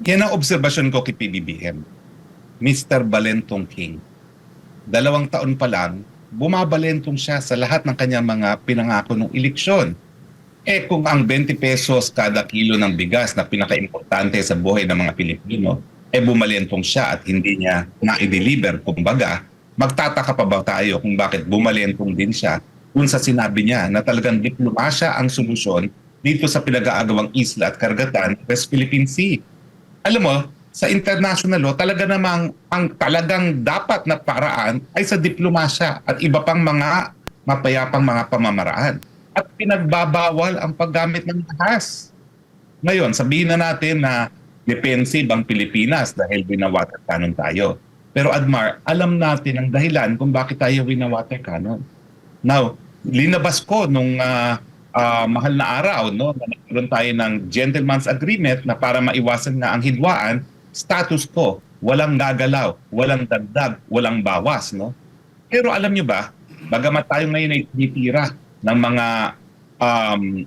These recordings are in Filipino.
Yan ang obserbasyon ko kay PBBM. Mr. Balentong King. 2 taon pa lang, bumabalentong siya sa lahat ng kanyang mga pinangako ng eleksyon. Kung ang 20 pesos kada kilo ng bigas na pinaka-importante sa buhay ng mga Pilipino, bumalentong siya at hindi niya na-deliver, kumbaga, magtataka pa ba tayo kung bakit bumalentong din siya kung sa sinabi niya na talagang diplomasya ang solusyon dito sa pinag-aagawang isla at karagatan West Philippine Sea. Alam mo, sa international law, talaga namang ang talagang dapat na paraan ay sa diplomasya at iba pang mga mapayapang mga pamamaraan. At pinagbabawal ang paggamit ng ahas. Ngayon, sabihin na natin na defensive ang Pilipinas dahil wina-water cannon tayo. Pero Admar, alam natin ang dahilan kung bakit tayo wina-water cannon. Now, linabas ko nung mahal na araw, no, na nagkaroon tayo ng gentleman's agreement na para maiwasan na ang hidwaan, status quo, walang gagalaw, walang dagdag, walang bawas. No? Pero alam nyo ba, bagamat tayo ngayon ay tinitira ng mga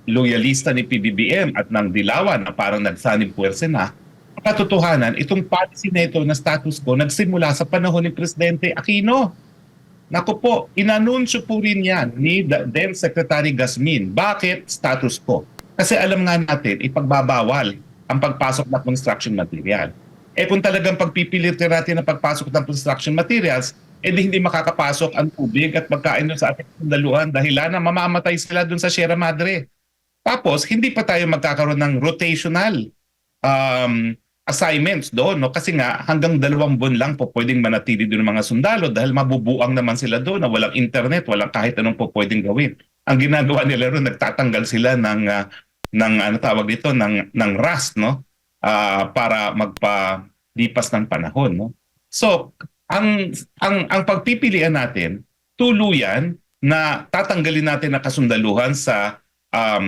loyalista ni PBBM at ng Dilawan na parang nagsanib puwersa na, ang katotohanan, itong policy na ito na status quo nagsimula sa panahon ni Presidente Aquino. Naku po, inanunsyo po rin yan ni then Secretary Gasmin. Bakit status quo? Kasi alam nga natin, ipagbabawal ang pagpasok ng construction material. Kung talagang pagpipilitin natin ang pagpasok ng construction materials, hindi makakapasok ang tubig at pagkain doon sa ating daluhan dahilan na mamamatay sila doon sa Sierra Madre. Tapos, hindi pa tayo magkakaroon ng rotational assignments doon. No? Kasi nga, hanggang 2 buwan lang po pwedeng manatili doon ng mga sundalo dahil mabubuang naman sila doon na walang internet, walang kahit anong po pwedeng gawin. Ang ginagawa nila ron, nagtatanggal sila ng ano tawag dito, ng rust, no? Para magpalipas ng panahon. No? So, ang pagpipilian natin, tuluyan na tatanggalin natin ang kasundaluhan sa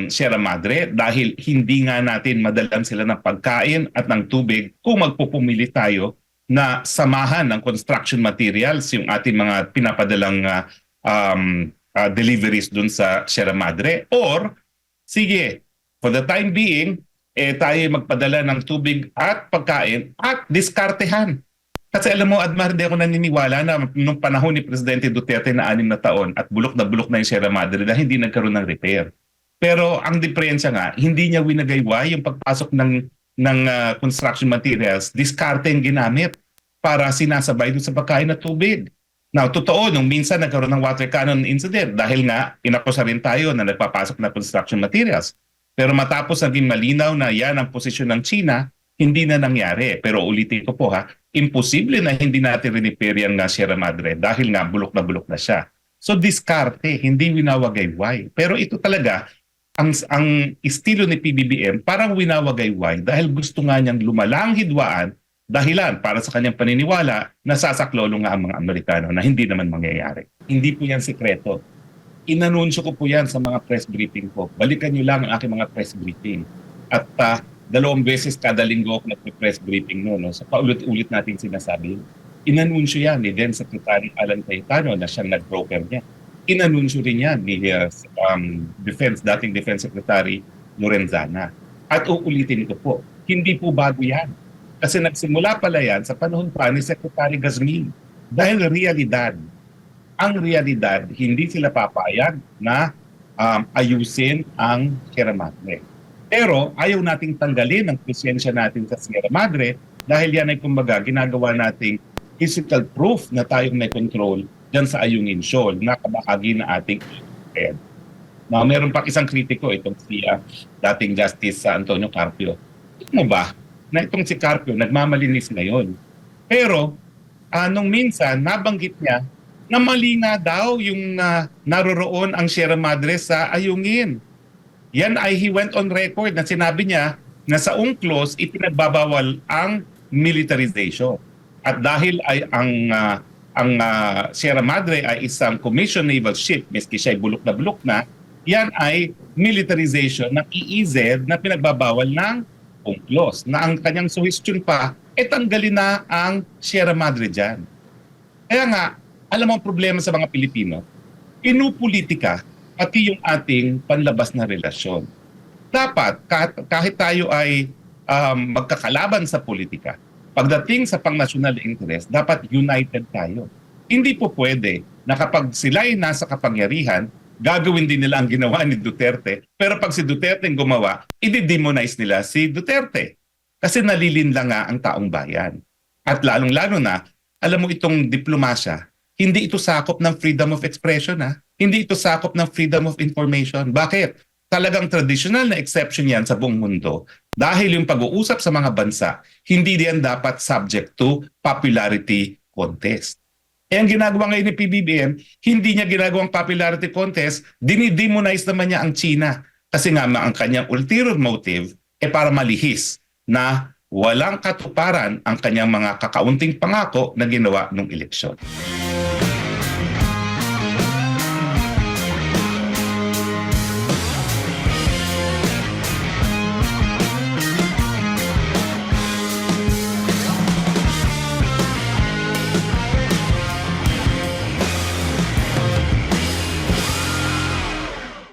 Sierra Madre dahil hindi nga natin madalan sila ng pagkain at ng tubig kung magpupumili tayo na samahan ng construction materials yung ating mga pinapadalang deliveries dun sa Sierra Madre. Or, sige, for the time being, tayo magpadala ng tubig at pagkain at diskartehan. Kasi alam mo, Admar, hindi ako naniniwala na nung panahon ni Presidente Duterte na 6 na taon at bulok na yung Sierra Madre dahil hindi nagkaroon ng repair. Pero ang diferensya nga, hindi niya winagayway yung pagpasok ng construction materials, diskarte yung ginamit para sinasabay doon sa pagkain at tubig. Now, totoo, nung minsan nagkaroon ng water cannon incident dahil nga inakusa rin tayo na nagpapasok na construction materials. Pero matapos naging malinaw na yan ang posisyon ng China, hindi na nangyari. Pero ulitin ko po ha, imposible na hindi natin repair yan nga Sierra Madre dahil nga bulok na siya. So diskarte, hindi winawagayway. Pero ito talaga, ang estilo ni PBBM parang winawagayway dahil gusto nga niyang lumalang hidwaan dahilan para sa kanyang paniniwala na sasaklolo nga ang mga Amerikano na hindi naman mangyayari. Hindi po yan sikreto. Inanunsyo ko po yan sa mga press briefing ko. Balikan niyo lang ang aking mga press briefing. At 2 beses kada linggo ako nagpe-press briefing no? So paulit-ulit natin sinasabi. Inanunsyo yan ni then Secretary Alan Cayetano na siyang nag-broker niya. Inanunsyo rin yan ni dating Defense Secretary Lorenzana. At uulitin ko po, hindi po bago yan. Kasi nagsimula pala yan sa panahon pa ni Secretary Gasmin. Dahil realidad, ang realidad, hindi sila papayag na ayusin ang Sierra Madre. Pero ayaw nating tanggalin ang presensya natin sa Sierra Madre dahil yan ay kumbaga ginagawa nating physical proof na tayong may control dyan sa Ayungin Shoal na kabahagi na ating head. Now, meron pa isang kritiko itong si dating Justice Antonio Carpio. Ito mo ba na itong si Carpio nagmamalinis ngayon? Pero nung minsan nabanggit niya na mali nga daw yung naroroon ang Sierra Madre sa Ayungin. Yan ay he went on record na sinabi niya na sa UNCLOS ipinagbabawal ang militarization. At dahil ay ang Sierra Madre ay isang commissioned naval ship, miski siya ay bulok na, yan ay militarization ng EEZ na pinagbabawal ng UNCLOS. Na ang kanyang suggestion pa, tanggalin na ang Sierra Madre dyan. Kaya nga, alam mo ang problema sa mga Pilipino, pinupolitika pati yung ating panlabas na relasyon. Dapat, kahit tayo ay magkakalaban sa politika. Pagdating sa pang-national interest, dapat united tayo. Hindi po pwede na kapag sila'y nasa kapangyarihan, gagawin din nila ang ginawa ni Duterte. Pero pag si Duterte ang gumawa, i-demonize nila si Duterte. Kasi nalilinlang nga ang taong bayan. At lalong-lalo na, alam mo itong diplomasya, hindi ito sakop ng freedom of expression. Hindi ito sakop ng freedom of information. Bakit? Talagang traditional na exception yan sa buong mundo dahil yung pag-uusap sa mga bansa, hindi diyan dapat subject to popularity contest. Eh ang ginagawa ngayon ni PBBM, hindi niya ginagawang popularity contest, dinidemonize naman niya ang China. Kasi nga ang kanyang ulterior motive para malihis na walang katuparan ang kanyang mga kakaunting pangako na ginawa ng eleksyon.